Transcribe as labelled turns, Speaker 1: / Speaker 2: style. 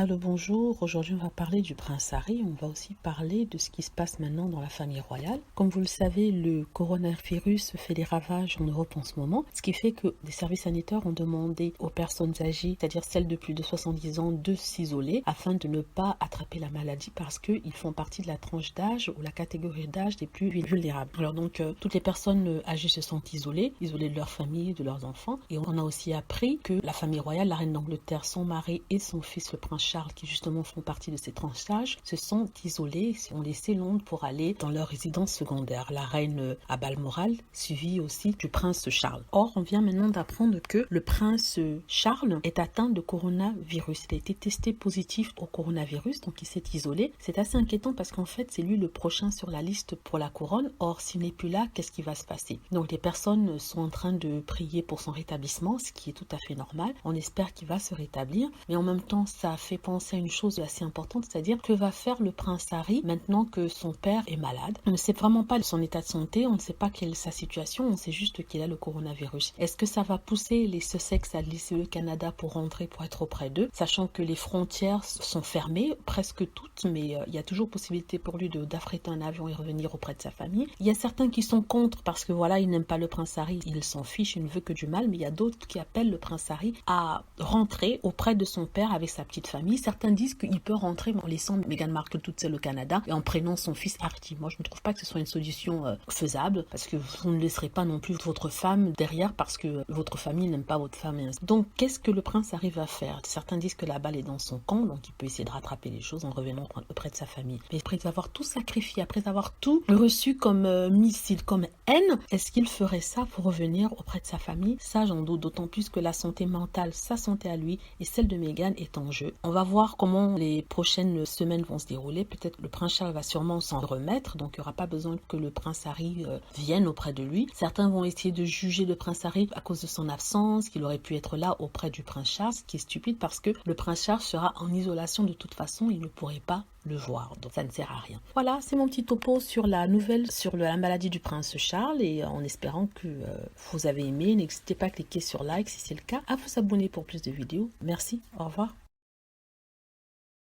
Speaker 1: Allô, bonjour. Aujourd'hui, on va parler du prince Harry. On va aussi parler de ce qui se passe maintenant dans la famille royale. Comme vous le savez, le coronavirus fait des ravages en Europe en ce moment, ce qui fait que des services sanitaires ont demandé aux personnes âgées, c'est-à-dire celles de plus de 70 ans, de s'isoler afin de ne pas attraper la maladie parce qu'ils font partie de la tranche d'âge ou la catégorie d'âge des plus vulnérables. Alors donc, toutes les personnes âgées se sont isolées de leur famille, de leurs enfants. Et on a aussi appris que la famille royale, la reine d'Angleterre, son mari et son fils, le prince Charles, qui justement font partie de ces tranches d'âge, se sont isolés, ont laissé Londres pour aller dans leur résidence secondaire. La reine à Balmoral, suivie aussi du prince Charles. Or, on vient maintenant d'apprendre que le prince Charles est atteint de coronavirus. Il a été testé positif au coronavirus, donc il s'est isolé. C'est assez inquiétant parce qu'en fait, c'est lui le prochain sur la liste pour la couronne. Or, s'il n'est plus là, qu'est-ce qui va se passer? Donc, les personnes sont en train de prier pour son rétablissement, ce qui est tout à fait normal. On espère qu'il va se rétablir, mais en même temps, ça fait penser à une chose assez importante, c'est-à-dire que va faire le prince Harry maintenant que son père est malade. On ne sait vraiment pas son état de santé, on ne sait pas quelle est sa situation, on sait juste qu'il a le coronavirus. Est-ce que ça va pousser les Sussex à laisser le Canada pour rentrer, pour être auprès d'eux, sachant que les frontières sont fermées, presque toutes, mais il y a toujours possibilité pour lui d'affréter un avion et revenir auprès de sa famille. Il y a certains qui sont contre parce que voilà, ils n'aiment pas le prince Harry, il s'en fiche, il ne veut que du mal, mais il y a d'autres qui appellent le prince Harry à rentrer auprès de son père avec sa petite famille. Certains disent qu'il peut rentrer en laissant Meghan Markle toute seule au Canada et en prenant son fils Archie. Moi, je ne trouve pas que ce soit une solution faisable parce que vous ne laisserez pas non plus votre femme derrière parce que votre famille n'aime pas votre femme. Donc, qu'est-ce que le prince arrive à faire? Certains disent que la balle est dans son camp, donc il peut essayer de rattraper les choses en revenant auprès de sa famille. Mais après avoir tout sacrifié, après avoir tout reçu comme missile, comme haine, est-ce qu'il ferait ça pour revenir auprès de sa famille? Ça, j'en doute, d'autant plus que la santé mentale, sa santé à lui et celle de Meghan est en jeu. On va voir comment les prochaines semaines vont se dérouler. Peut-être que le prince Charles va sûrement s'en remettre, donc il n'y aura pas besoin que le prince Harry vienne auprès de lui. Certains vont essayer de juger le prince Harry à cause de son absence, qu'il aurait pu être là auprès du prince Charles, ce qui est stupide parce que le prince Charles sera en isolation de toute façon, il ne pourrait pas le voir, donc ça ne sert à rien. Voilà, c'est mon petit topo sur la nouvelle, sur la maladie du prince Charles, et en espérant que vous avez aimé, n'hésitez pas à cliquer sur like si c'est le cas, à vous abonner pour plus de vidéos. Merci, au revoir.